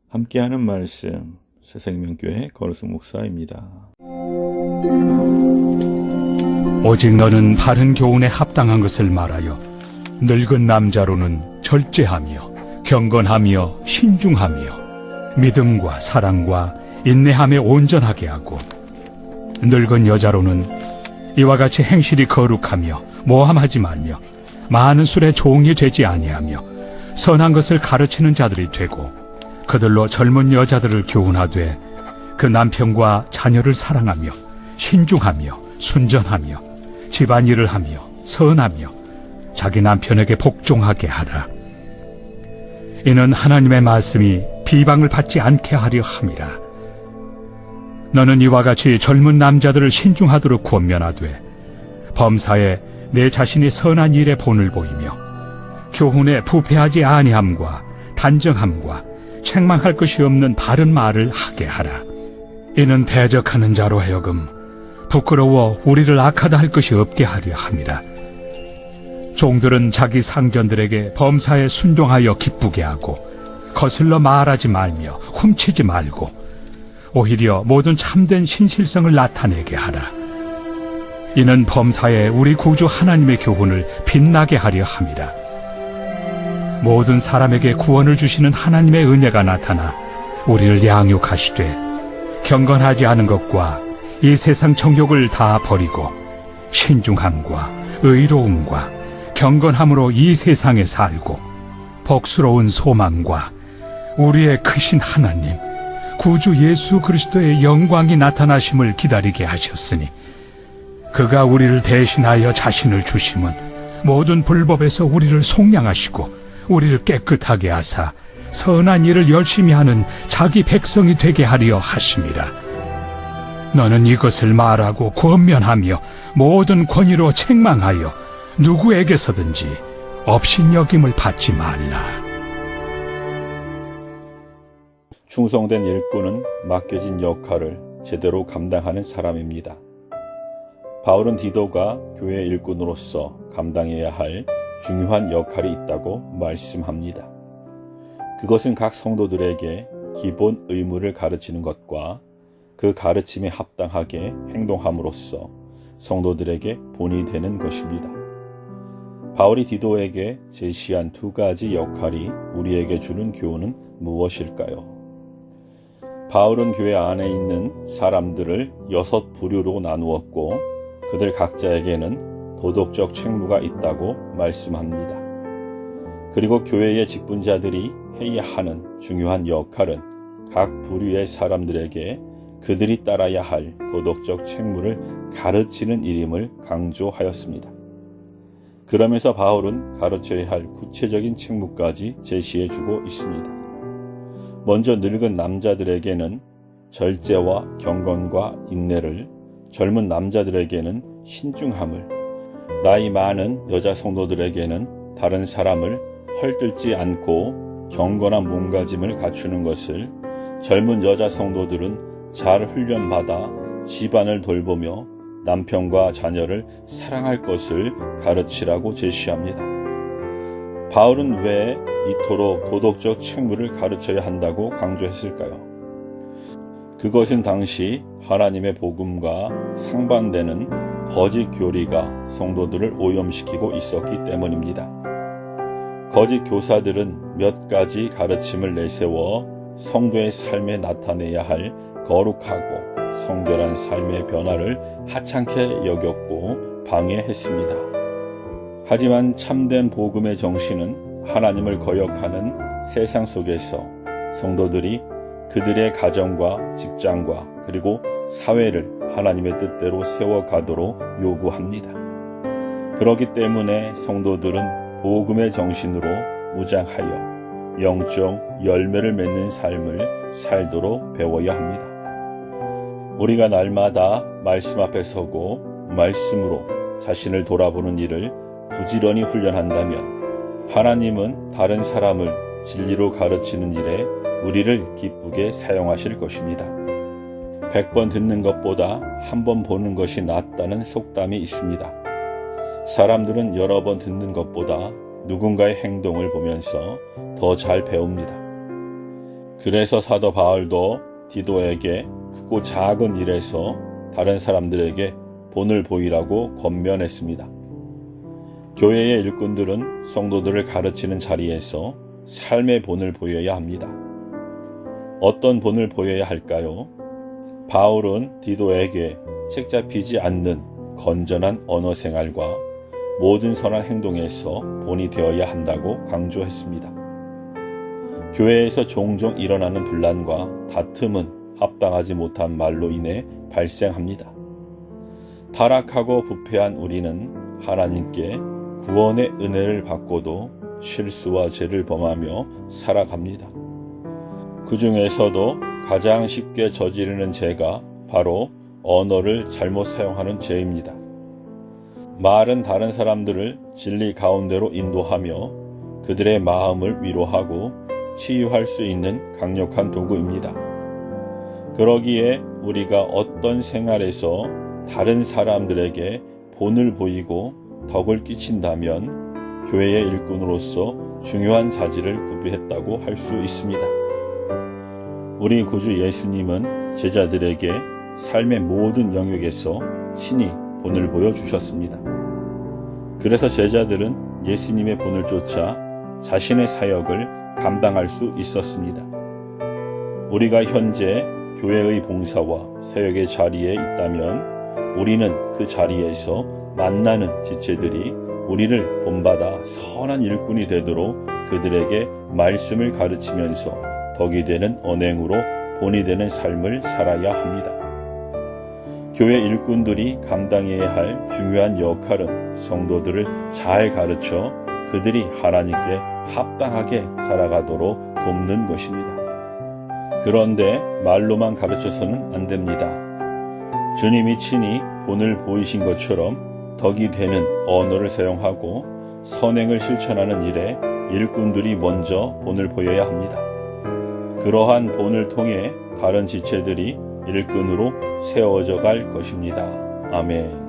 함께하는 말씀 새생명교회 거루승 목사입니다. 오직 너는 바른 교훈에 합당한 것을 말하여 늙은 남자로는 절제하며 경건하며 신중하며 믿음과 사랑과 인내함에 온전하게 하고 늙은 여자로는 이와 같이 행실이 거룩하며 모함하지 말며 많은 술에 종이 되지 아니하며 선한 것을 가르치는 자들이 되고 그들로 젊은 여자들을 교훈하되 그 남편과 자녀를 사랑하며 신중하며 순전하며 집안일을 하며 선하며 자기 남편에게 복종하게 하라. 이는 하나님의 말씀이 비방을 받지 않게 하려 함이라. 너는 이와 같이 젊은 남자들을 신중하도록 권면하되 범사에 내 자신이 선한 일에 본을 보이며 교훈에 부패하지 아니함과 단정함과 책망할 것이 없는 바른 말을 하게 하라. 이는 대적하는 자로 하여금 부끄러워 우리를 악하다 할 것이 없게 하려 함이라. 종들은 자기 상전들에게 범사에 순종하여 기쁘게 하고 거슬러 말하지 말며 훔치지 말고 오히려 모든 참된 신실성을 나타내게 하라. 이는 범사에 우리 구주 하나님의 교훈을 빛나게 하려 함이라. 모든 사람에게 구원을 주시는 하나님의 은혜가 나타나 우리를 양육하시되 경건하지 않은 것과 이 세상 정욕을 다 버리고 신중함과 의로움과 경건함으로 이 세상에 살고 복스러운 소망과 우리의 크신 하나님 구주 예수 그리스도의 영광이 나타나심을 기다리게 하셨으니 그가 우리를 대신하여 자신을 주심은 모든 불법에서 우리를 속량하시고 우리를 깨끗하게 하사 선한 일을 열심히 하는 자기 백성이 되게 하려 하심이라. 너는 이것을 말하고 권면하며 모든 권위로 책망하여 누구에게서든지 업신여김을 받지 말라. 충성된 일꾼은 맡겨진 역할을 제대로 감당하는 사람입니다. 바울은 디도가 교회 일꾼으로서 감당해야 할 중요한 역할이 있다고 말씀합니다. 그것은 각 성도들에게 기본 의무를 가르치는 것과 그 가르침에 합당하게 행동함으로써 성도들에게 본이 되는 것입니다. 바울이 디도에게 제시한 두 가지 역할이 우리에게 주는 교훈은 무엇일까요? 바울은 교회 안에 있는 사람들을 6 부류로 나누었고 그들 각자에게는 도덕적 책무가 있다고 말씀합니다. 그리고 교회의 직분자들이 해야 하는 중요한 역할은 각 부류의 사람들에게 그들이 따라야 할 도덕적 책무를 가르치는 일임을 강조하였습니다. 그러면서 바울은 가르쳐야 할 구체적인 책무까지 제시해주고 있습니다. 먼저 늙은 남자들에게는 절제와 경건과 인내를, 젊은 남자들에게는 신중함을, 나이 많은 여자 성도들에게는 다른 사람을 헐뜯지 않고 경건한 몸가짐을 갖추는 것을, 젊은 여자 성도들은 잘 훈련받아 집안을 돌보며 남편과 자녀를 사랑할 것을 가르치라고 제시합니다. 바울은 왜 이토록 도덕적 책무를 가르쳐야 한다고 강조했을까요? 그것은 당시 하나님의 복음과 상반되는 거짓 교리가 성도들을 오염시키고 있었기 때문입니다. 거짓 교사들은 몇 가지 가르침을 내세워 성도의 삶에 나타내야 할 거룩하고 성결한 삶의 변화를 하찮게 여겼고 방해했습니다. 하지만 참된 복음의 정신은 하나님을 거역하는 세상 속에서 성도들이 그들의 가정과 직장과 그리고 사회를 하나님의 뜻대로 세워가도록 요구합니다. 그렇기 때문에 성도들은 복음의 정신으로 무장하여 영적 열매를 맺는 삶을 살도록 배워야 합니다. 우리가 날마다 말씀 앞에 서고 말씀으로 자신을 돌아보는 일을 부지런히 훈련한다면 하나님은 다른 사람을 진리로 가르치는 일에 우리를 기쁘게 사용하실 것입니다. 100번 듣는 것보다 한 번 보는 것이 낫다는 속담이 있습니다. 사람들은 여러 번 듣는 것보다 누군가의 행동을 보면서 더 잘 배웁니다. 그래서 사도 바울도 디도에게 크고 작은 일에서 다른 사람들에게 본을 보이라고 권면했습니다. 교회의 일꾼들은 성도들을 가르치는 자리에서 삶의 본을 보여야 합니다. 어떤 본을 보여야 할까요? 바울은 디도에게 책 잡히지 않는 건전한 언어 생활과 모든 선한 행동에서 본이 되어야 한다고 강조했습니다. 교회에서 종종 일어나는 분란과 다툼은 합당하지 못한 말로 인해 발생합니다. 타락하고 부패한 우리는 하나님께 구원의 은혜를 받고도 실수와 죄를 범하며 살아갑니다. 그 중에서도 가장 쉽게 저지르는 죄가 바로 언어를 잘못 사용하는 죄입니다. 말은 다른 사람들을 진리 가운데로 인도하며 그들의 마음을 위로하고 치유할 수 있는 강력한 도구입니다. 그러기에 우리가 어떤 생활에서 다른 사람들에게 본을 보이고 덕을 끼친다면 교회의 일꾼으로서 중요한 자질을 구비했다고 할 수 있습니다. 우리 구주 예수님은 제자들에게 삶의 모든 영역에서 친히 본을 보여주셨습니다. 그래서 제자들은 예수님의 본을 쫓아 자신의 사역을 감당할 수 있었습니다. 우리가 현재 교회의 봉사와 사역의 자리에 있다면 우리는 그 자리에서 만나는 지체들이 우리를 본받아 선한 일꾼이 되도록 그들에게 말씀을 가르치면서 덕이 되는 언행으로 본이 되는 삶을 살아야 합니다. 교회 일꾼들이 감당해야 할 중요한 역할은 성도들을 잘 가르쳐 그들이 하나님께 합당하게 살아가도록 돕는 것입니다. 그런데 말로만 가르쳐서는 안 됩니다. 주님이 친히 본을 보이신 것처럼 덕이 되는 언어를 사용하고 선행을 실천하는 일에 일꾼들이 먼저 본을 보여야 합니다. 그러한 본을 통해 다른 지체들이 일꾼으로 세워져 갈 것입니다. 아멘.